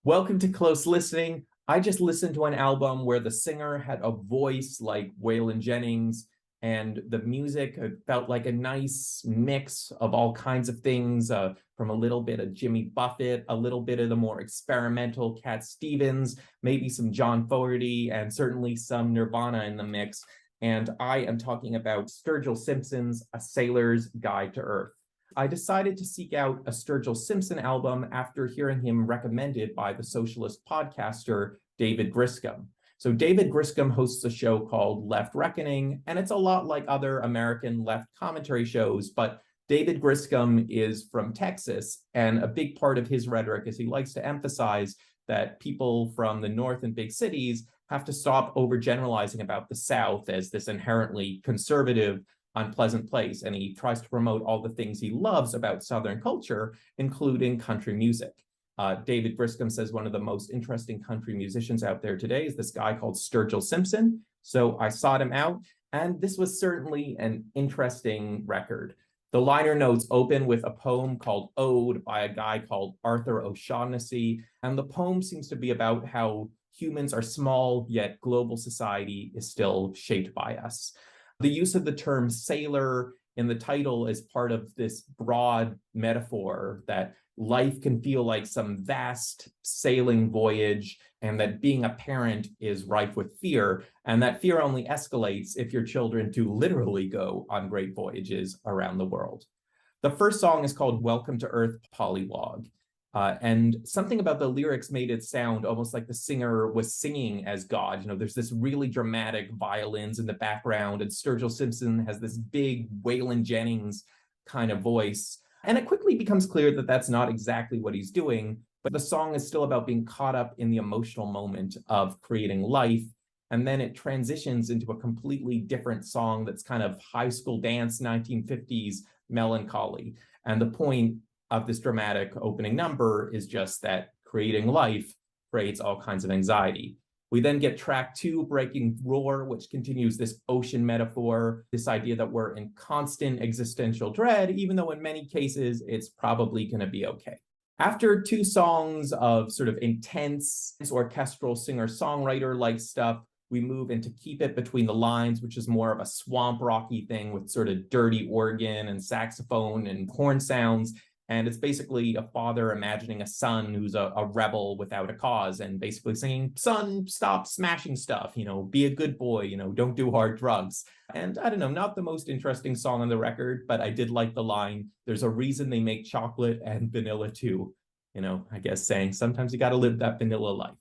Welcome to Close Listening. I just listened to an album where the singer had a voice like Waylon Jennings, and the music felt like a nice mix of all kinds of things, from a little bit of Jimmy Buffett, a little bit of the more experimental Cat Stevens, maybe some John Fogerty, and certainly some Nirvana in the mix. And I am talking about Sturgill Simpson's A Sailor's Guide to Earth. I decided to seek out a Sturgill Simpson album after hearing him recommended by the socialist podcaster David Griscom. So David Griscom hosts a show called Left Reckoning, and it's a lot like other American left commentary shows, but David Griscom is from Texas, and a big part of his rhetoric is he likes to emphasize that people from the North and big cities have to stop overgeneralizing about the South as this inherently conservative, unpleasant place, and he tries to promote all the things he loves about Southern culture, including country music. David Griscom says one of the most interesting country musicians out there today is this guy called Sturgill Simpson. So I sought him out, and this was certainly an interesting record. The liner notes open with a poem called Ode by a guy called Arthur O'Shaughnessy, and the poem seems to be about how humans are small, yet global society is still shaped by us. The use of the term sailor in the title is part of this broad metaphor that life can feel like some vast sailing voyage, and that being a parent is rife with fear, and that fear only escalates if your children do literally go on great voyages around the world. The first song is called Welcome to Earth, Pollywog. And something about the lyrics made it sound almost like the singer was singing as God. You know, there's this really dramatic violins in the background, and Sturgill Simpson has this big Waylon Jennings kind of voice. And it quickly becomes clear that that's not exactly what he's doing, but the song is still about being caught up in the emotional moment of creating life. And then it transitions into a completely different song that's kind of high school dance, 1950s melancholy. And the point of this dramatic opening number is just that creating life creates all kinds of anxiety. We then get track 2, Breaking Roar, which continues this ocean metaphor, this idea that we're in constant existential dread, even though in many cases it's probably going to be okay. After 2 songs of sort of intense orchestral singer-songwriter-like stuff, we move into Keep It Between the Lines, which is more of a swamp rocky thing with sort of dirty organ and saxophone and horn sounds. And it's basically a father imagining a son who's a rebel without a cause, and basically saying, son, stop smashing stuff, be a good boy, don't do hard drugs. And I don't know, not the most interesting song on the record, but I did like the line, there's a reason they make chocolate and vanilla too. I guess saying sometimes you got to live that vanilla life.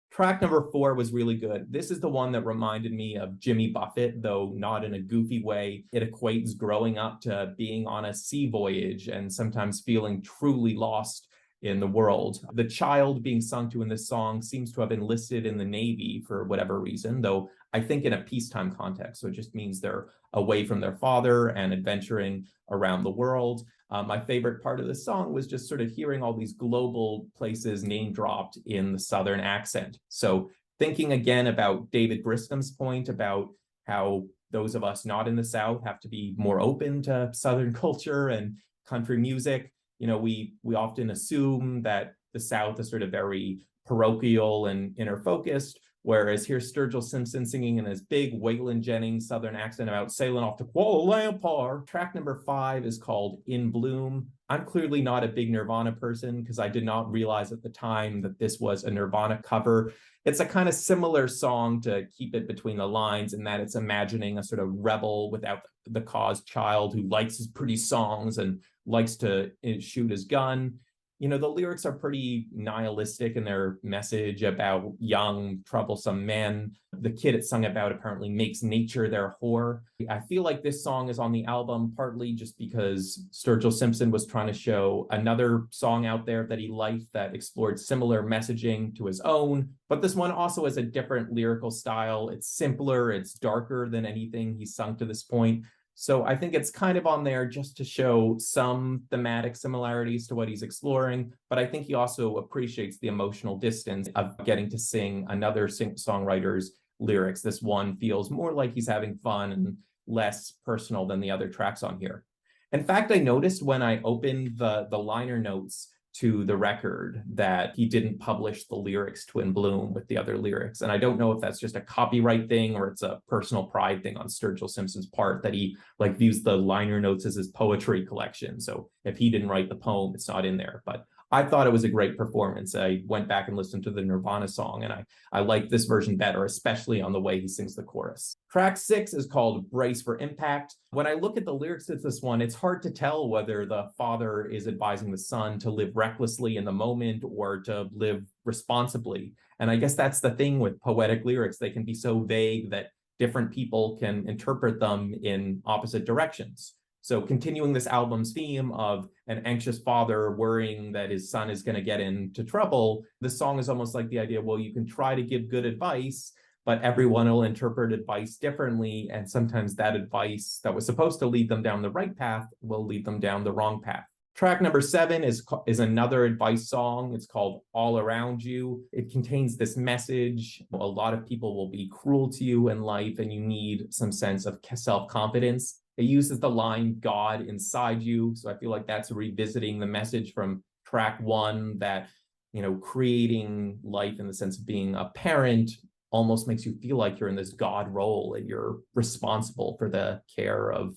Track number 4 was really good. This is the one that reminded me of Jimmy Buffett, though not in a goofy way. It equates growing up to being on a sea voyage and sometimes feeling truly lost in the world. The child being sung to in this song seems to have enlisted in the Navy for whatever reason, though I think in a peacetime context. So it just means they're away from their father and adventuring around the world. My favorite part of the song was just sort of hearing all these global places name dropped in the Southern accent. So thinking again about David Griscom's point about how those of us not in the South have to be more open to Southern culture and country music. We often assume that the South is sort of very parochial and inner focused, whereas here's Sturgill Simpson singing in his big Waylon Jennings Southern accent about sailing off to Kuala Lumpur. Track number 5 is called In Bloom. I'm clearly not a big Nirvana person because I did not realize at the time that this was a Nirvana cover. It's a kind of similar song to Keep It Between the Lines in that it's imagining a sort of rebel without the cause child who likes his pretty songs and likes to shoot his gun. The lyrics are pretty nihilistic in their message about young, troublesome men. The kid it's sung about apparently makes nature their whore. I feel like this song is on the album partly just because Sturgill Simpson was trying to show another song out there that he liked that explored similar messaging to his own. But this one also has a different lyrical style. It's simpler, it's darker than anything he's sung to this point. So I think it's kind of on there just to show some thematic similarities to what he's exploring, but I think he also appreciates the emotional distance of getting to sing another songwriter's lyrics. This one feels more like he's having fun and less personal than the other tracks on here. In fact, I noticed when I opened the liner notes to the record that he didn't publish the lyrics to In Bloom with the other lyrics. And I don't know if that's just a copyright thing or it's a personal pride thing on Sturgill Simpson's part, that he like views the liner notes as his poetry collection. So if he didn't write the poem, it's not in there. But I thought it was a great performance. I went back and listened to the Nirvana song, and I like this version better, especially on the way he sings the chorus. Track 6 is called Brace for Impact. When I look at the lyrics of this one, it's hard to tell whether the father is advising the son to live recklessly in the moment or to live responsibly. And I guess that's the thing with poetic lyrics. They can be so vague that different people can interpret them in opposite directions. So continuing this album's theme of an anxious father worrying that his son is going to get into trouble, this song is almost like the idea, well, you can try to give good advice, but everyone will interpret advice differently. And sometimes that advice that was supposed to lead them down the right path will lead them down the wrong path. Track number 7 is another advice song. It's called All Around You. It contains this message. A lot of people will be cruel to you in life, and you need some sense of self-confidence. It uses the line God inside you. So I feel like that's revisiting the message from track 1 that, you know, creating life in the sense of being a parent almost makes you feel like you're in this God role and you're responsible for the care of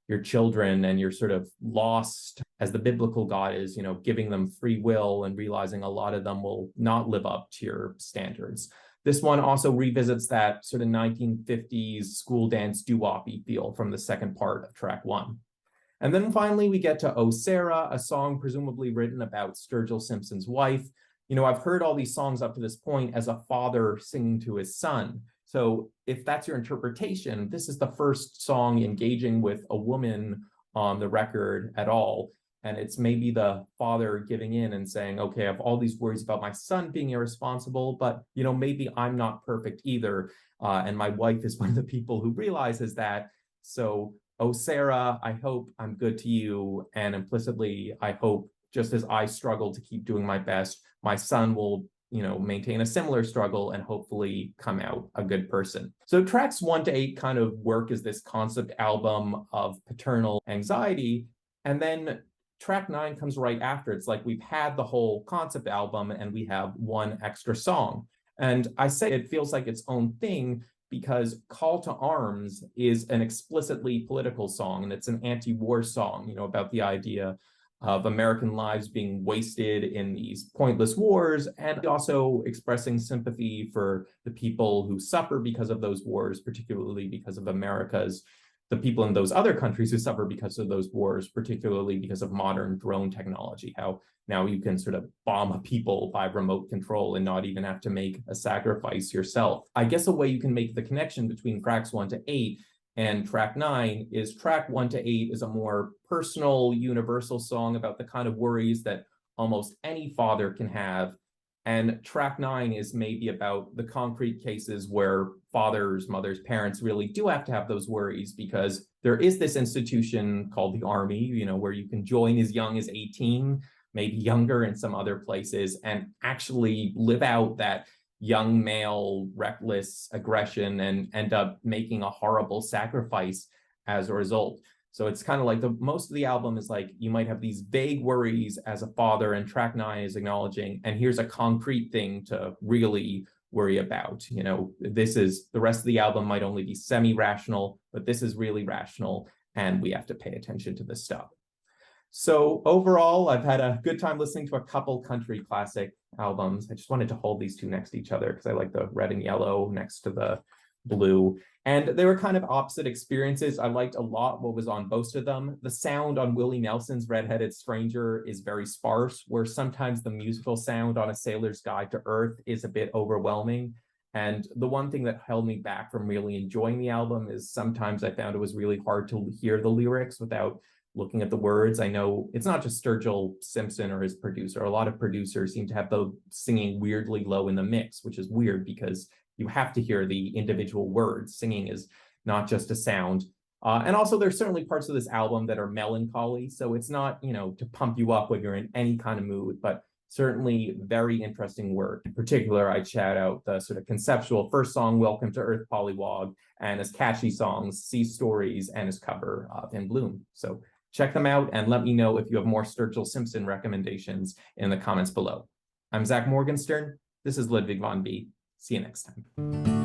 your children, and you're sort of lost as the biblical God is, you know, giving them free will and realizing a lot of them will not live up to your standards. This one also revisits that sort of 1950s school dance doo-wop-y feel from the second part of track 1. And then finally, we get to Osera, a song presumably written about Sturgill Simpson's wife. You know, I've heard all these songs up to this point as a father singing to his son. So if that's your interpretation, this is the first song engaging with a woman on the record at all. And it's maybe the father giving in and saying, okay, I have all these worries about my son being irresponsible, but, you know, maybe I'm not perfect either. And my wife is one of the people who realizes that. So, oh, Sarah, I hope I'm good to you. And implicitly, I hope just as I struggle to keep doing my best, my son will, you know, maintain a similar struggle and hopefully come out a good person. So tracks 1 to 8 kind of work as this concept album of paternal anxiety. And then track 9 comes right after. It's like we've had the whole concept album and we have one extra song. And I say it feels like its own thing because Call to Arms is an explicitly political song, and it's an anti-war song, you know, about the idea of American lives being wasted in these pointless wars, and also expressing sympathy for the people who suffer because of those wars, particularly because of the people in those other countries who suffer because of those wars, particularly because of modern drone technology, how now you can sort of bomb a people by remote control and not even have to make a sacrifice yourself. I guess a way you can make the connection between tracks 1 to 8 and track 9 is track 1 to 8 is a more personal, universal song about the kind of worries that almost any father can have. And track 9 is maybe about the concrete cases where fathers, mothers, parents really do have to have those worries, because there is this institution called the Army, you know, where you can join as young as 18, maybe younger in some other places, and actually live out that young male reckless aggression and end up making a horrible sacrifice as a result. So it's kind of like most of the album is like you might have these vague worries as a father, and track 9 is acknowledging, and here's a concrete thing to really worry about. You know, this is the rest of the album might only be semi-rational, but this is really rational, and we have to pay attention to this stuff. So overall, I've had a good time listening to a couple country classic albums. I just wanted to hold these two next to each other because I like the red and yellow next to the blue. And they were kind of opposite experiences. I liked a lot what was on both of them. The sound on Willie Nelson's Red-Headed Stranger is very sparse, where sometimes the musical sound on A Sailor's Guide to Earth is a bit overwhelming. And the one thing that held me back from really enjoying the album is sometimes I found it was really hard to hear the lyrics without looking at the words. I know it's not just Sturgill Simpson or his producer. A lot of producers seem to have the singing weirdly low in the mix, which is weird because you have to hear the individual words. Singing is not just a sound. And also there's certainly parts of this album that are melancholy. So it's not, you know, to pump you up when you're in any kind of mood, but certainly very interesting work. In particular, I'd shout out the sort of conceptual first song, Welcome to Earth, Pollywog, and his catchy songs, Sea Stories, and his cover of In Bloom. So Check them out and let me know if you have more Sturgill Simpson recommendations in the comments below. I'm Zach Morgenstern. This is Ludwig von B. See you next time.